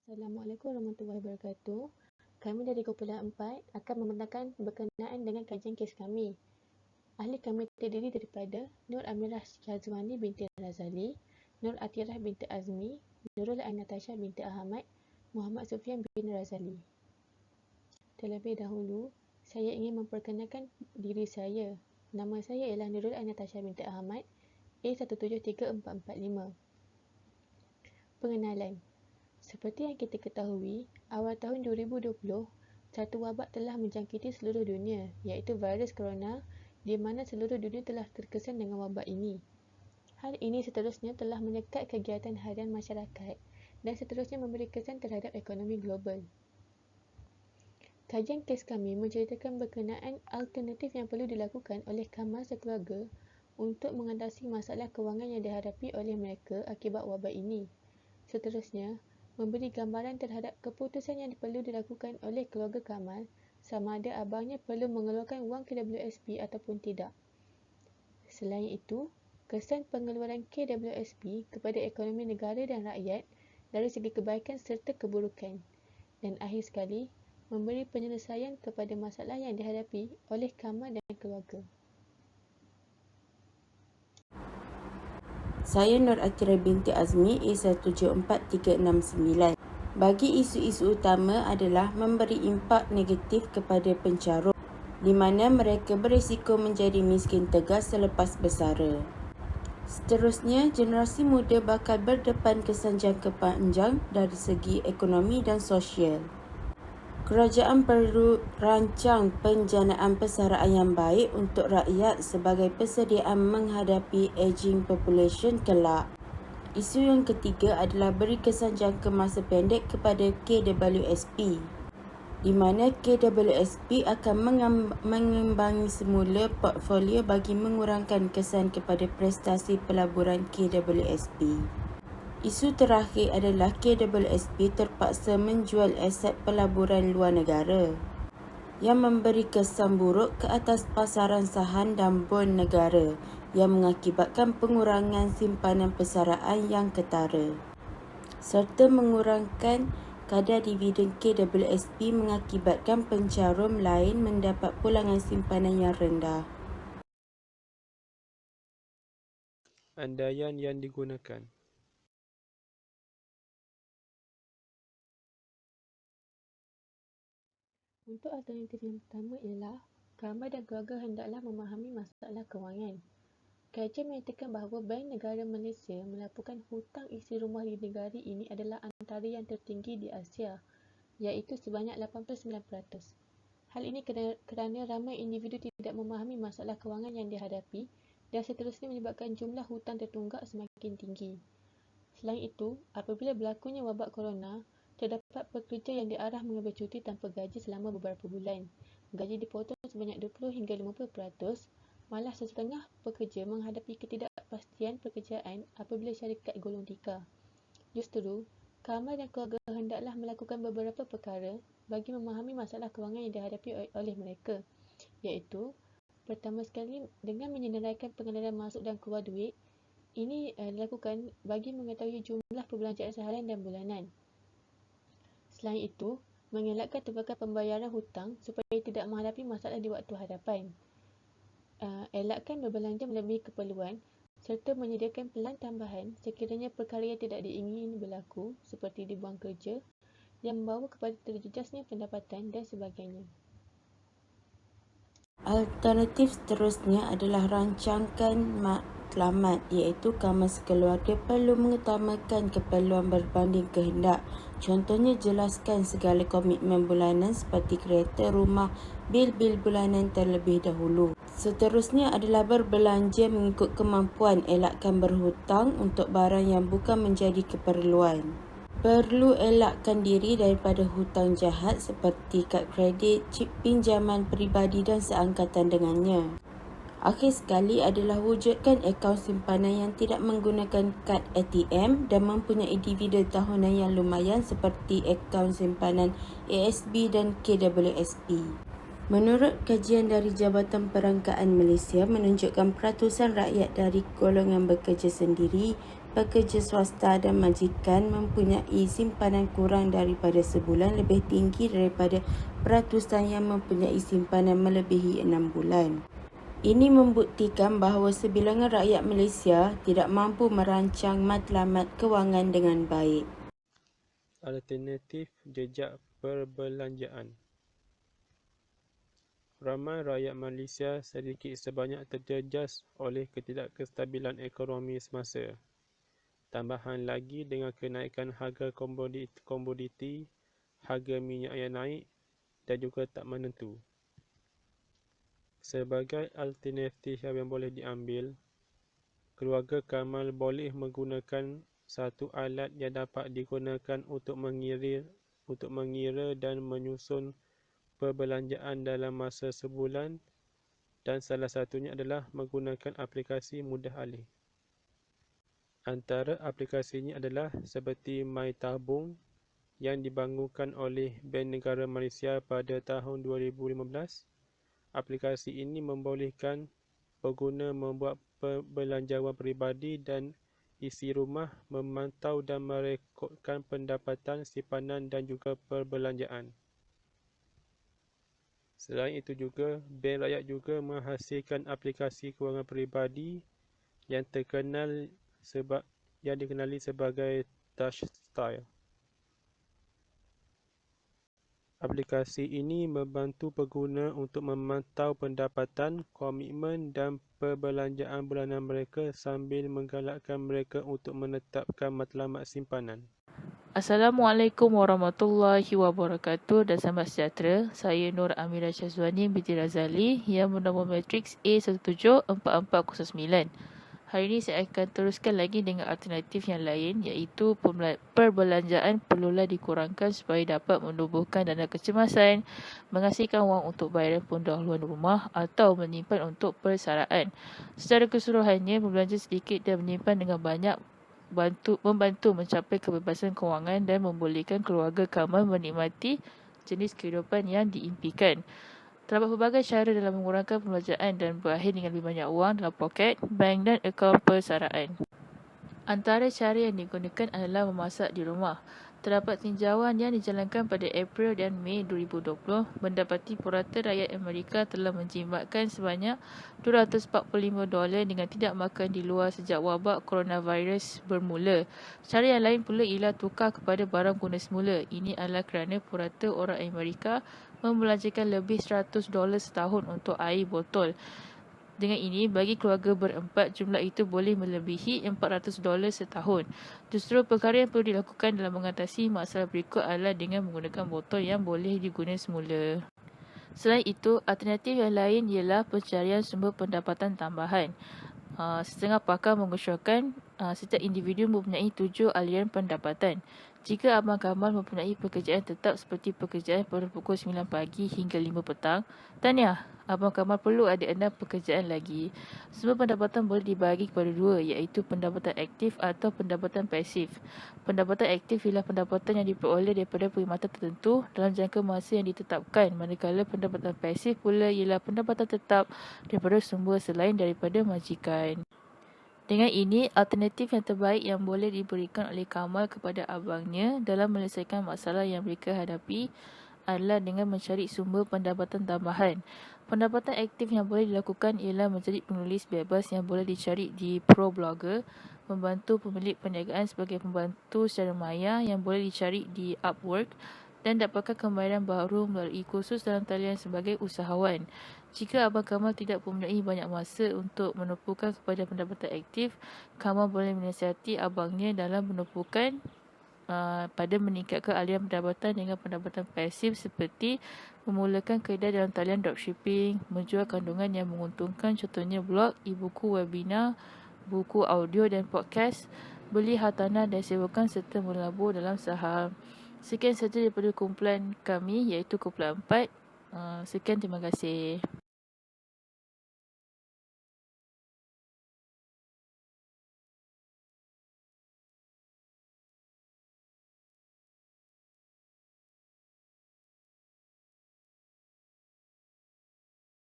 Assalamualaikum warahmatullahi wabarakatuh. Kami dari kumpulan 4 akan membentangkan berkenaan dengan kajian kes kami. Ahli kami terdiri daripada Nur Amirah Syazwani binti Razali, Nur Atirah binti Azmi, Nurul Ain Natasha binti Ahmad, Muhammad Sufian bin Razali. Terlebih dahulu, saya ingin memperkenalkan diri saya. Nama saya ialah Nurul Ain Natasha binti Ahmad, A173445. Pengenalan. Seperti yang kita ketahui, awal tahun 2020, satu wabak telah menjangkiti seluruh dunia, iaitu virus corona, di mana seluruh dunia telah terkesan dengan wabak ini. Hal ini seterusnya telah menyekat kegiatan harian masyarakat dan seterusnya memberi kesan terhadap ekonomi global. Kajian kes kami menceritakan berkenaan alternatif yang perlu dilakukan oleh kamar sekeluarga untuk mengatasi masalah kewangan yang dihadapi oleh mereka akibat wabak ini. Seterusnya, memberi gambaran terhadap keputusan yang perlu dilakukan oleh keluarga Kamal sama ada abangnya perlu mengeluarkan wang KWSP ataupun tidak. Selain itu, kesan pengeluaran KWSP kepada ekonomi negara dan rakyat dari segi kebaikan serta keburukan. Dan akhir sekali, memberi penyelesaian kepada masalah yang dihadapi oleh Kamal dan keluarga. Saya Nur Atirah binti Azmi, A174369. Bagi isu-isu utama adalah memberi impak negatif kepada pencarum, di mana mereka berisiko menjadi miskin tegas selepas bersara. Seterusnya, generasi muda bakal berdepan kesan jangka panjang dari segi ekonomi dan sosial. Kerajaan perlu rancang penjanaan persaraan yang baik untuk rakyat sebagai persediaan menghadapi aging population kelak. Isu yang ketiga adalah beri kesan jangka masa pendek kepada KWSP, di mana KWSP akan mengimbangi semula portfolio bagi mengurangkan kesan kepada prestasi pelaburan KWSP. Isu terakhir adalah KWSP terpaksa menjual aset pelaburan luar negara yang memberi kesan buruk ke atas pasaran saham dan bon negara yang mengakibatkan pengurangan simpanan persaraan yang ketara serta mengurangkan kadar dividen KWSP mengakibatkan pencarum lain mendapat pulangan simpanan yang rendah. Andaian yang digunakan. Untuk alternatif yang pertama ialah Kamal dan keluarga hendaklah memahami masalah kewangan. Kajian menyatakan bahawa Bank Negara Malaysia melaporkan hutang isi rumah di negara ini adalah antara yang tertinggi di Asia, iaitu sebanyak 89%. Hal ini kerana ramai individu tidak memahami masalah kewangan yang dihadapi dan seterusnya menyebabkan jumlah hutang tertunggak semakin tinggi. Selain itu, apabila berlakunya wabak corona, terdapat pekerja yang diarah mengambil cuti tanpa gaji selama beberapa bulan. Gaji dipotong sebanyak 20 hingga 50%, malah sesetengah pekerja menghadapi ketidakpastian pekerjaan apabila syarikat gulung tikar. Justru, Kamal dan keluarga hendaklah melakukan beberapa perkara bagi memahami masalah kewangan yang dihadapi oleh mereka, iaitu, pertama sekali, dengan menyenaraikan pengenalan masuk dan keluar duit. Ini dilakukan bagi mengetahui jumlah perbelanjaan seharian dan bulanan. Selain itu, mengelakkan tunggakan pembayaran hutang supaya tidak menghadapi masalah di waktu hadapan. Elakkan berbelanja melebihi keperluan serta menyediakan pelan tambahan sekiranya perkara yang tidak diingini berlaku seperti dibuang kerja yang membawa kepada terjejasnya pendapatan dan sebagainya. Alternatif seterusnya adalah rancangkan matlamat, iaitu kamar sekeluarga perlu mengutamakan keperluan berbanding kehendak. Contohnya, jelaskan segala komitmen bulanan seperti kereta, rumah, bil-bil bulanan terlebih dahulu. Seterusnya adalah berbelanja mengikut kemampuan, elakkan berhutang untuk barang yang bukan menjadi keperluan. Perlu elakkan diri daripada hutang jahat seperti kad kredit, cip pinjaman peribadi dan seangkatan dengannya. Akhir sekali adalah wujudkan akaun simpanan yang tidak menggunakan kad ATM dan mempunyai dividen tahunan yang lumayan seperti akaun simpanan ASB dan KWSP. Menurut kajian dari Jabatan Perangkaan Malaysia menunjukkan peratusan rakyat dari golongan bekerja sendiri, Pekerja swasta dan majikan mempunyai simpanan kurang daripada sebulan lebih tinggi daripada peratusan yang mempunyai simpanan melebihi 6 bulan. Ini membuktikan bahawa sebilangan rakyat Malaysia tidak mampu merancang matlamat kewangan dengan baik. Alternatif jejak perbelanjaan. Ramai rakyat Malaysia sedikit sebanyak terjejas oleh ketidakkestabilan ekonomi semasa. Tambahan lagi dengan kenaikan harga komoditi, harga minyak yang naik dan juga tak menentu. Sebagai alternatif yang boleh diambil, keluarga Kamal boleh menggunakan satu alat yang dapat digunakan untuk mengira dan menyusun perbelanjaan dalam masa sebulan, dan salah satunya adalah menggunakan aplikasi mudah alih. Antara aplikasinya adalah seperti MyTabung yang dibangunkan oleh Bank Negara Malaysia pada tahun 2015. Aplikasi ini membolehkan pengguna membuat perbelanjaan peribadi dan isi rumah, memantau dan merekodkan pendapatan, simpanan dan juga perbelanjaan. Selain itu juga, Bank Rakyat juga menghasilkan aplikasi kewangan peribadi yang dikenali sebagai TouchStyle. Aplikasi ini membantu pengguna untuk memantau pendapatan, komitmen dan perbelanjaan bulanan mereka sambil menggalakkan mereka untuk menetapkan matlamat simpanan. Assalamualaikum warahmatullahi wabarakatuh dan selamat sejahtera. Saya Nur Amira Syazwani binti Razali yang bernombor matriks A1744009. Hari ini saya akan teruskan lagi dengan alternatif yang lain, iaitu perbelanjaan perlulah dikurangkan supaya dapat menumbuhkan dana kecemasan, menghasilkan wang untuk bayaran pendahuluan rumah atau menyimpan untuk persaraan. Secara keseluruhannya, berbelanja sedikit dan menyimpan dengan banyak membantu mencapai kebebasan kewangan dan membolehkan keluarga Kamal menikmati jenis kehidupan yang diimpikan. Terdapat pelbagai cara dalam mengurangkan perbelanjaan dan berakhir dengan lebih banyak wang dalam poket, bank dan akaun persaraan. Antara cara yang digunakan adalah memasak di rumah. Terdapat tinjauan yang dijalankan pada April dan Mei 2020 mendapati purata rakyat Amerika telah menjimatkan sebanyak $245 dengan tidak makan di luar sejak wabak coronavirus bermula. Cara yang lain pula ialah tukar kepada barang guna semula. Ini adalah kerana purata orang Amerika membelanjakan lebih $100 setahun untuk air botol. Dengan ini, bagi keluarga berempat, jumlah itu boleh melebihi $400 setahun. Justru perkara yang perlu dilakukan dalam mengatasi masalah berikut adalah dengan menggunakan botol yang boleh digunakan semula. Selain itu, alternatif yang lain ialah pencarian sumber pendapatan tambahan. Setengah pakar mengusulkan setiap individu mempunyai 7 aliran pendapatan. Jika Abang Kamal mempunyai pekerjaan tetap seperti pekerjaan pada pukul 9 pagi hingga 5 petang, tahniah, Abang Kamal perlu ada 6 pekerjaan lagi. Sumber pendapatan boleh dibahagi kepada dua, iaitu pendapatan aktif atau pendapatan pasif. Pendapatan aktif ialah pendapatan yang diperoleh daripada perkhidmatan tertentu dalam jangka masa yang ditetapkan, manakala pendapatan pasif pula ialah pendapatan tetap daripada sumber selain daripada majikan. Dengan ini, alternatif yang terbaik yang boleh diberikan oleh Kamal kepada abangnya dalam menyelesaikan masalah yang mereka hadapi adalah dengan mencari sumber pendapatan tambahan. Pendapatan aktif yang boleh dilakukan ialah menjadi penulis bebas yang boleh dicari di ProBlogger, membantu pemilik perniagaan sebagai pembantu secara maya yang boleh dicari di Upwork, dan dapatkan kemahiran baharu melalui kursus dalam talian sebagai usahawan. Jika Abang Kamal tidak mempunyai banyak masa untuk menumpukan kepada pendapatan aktif, Kamal boleh menasihati abangnya dalam menumpukan pada meningkatkan aliran pendapatan dengan pendapatan pasif seperti memulakan kedai dalam talian dropshipping, menjual kandungan yang menguntungkan, contohnya blog, e-buku, webinar, buku audio dan podcast, beli hartanah dan sewakan serta melabur dalam saham. Sekian sahaja daripada kumpulan kami, iaitu kumpulan 4. Sekian, terima kasih.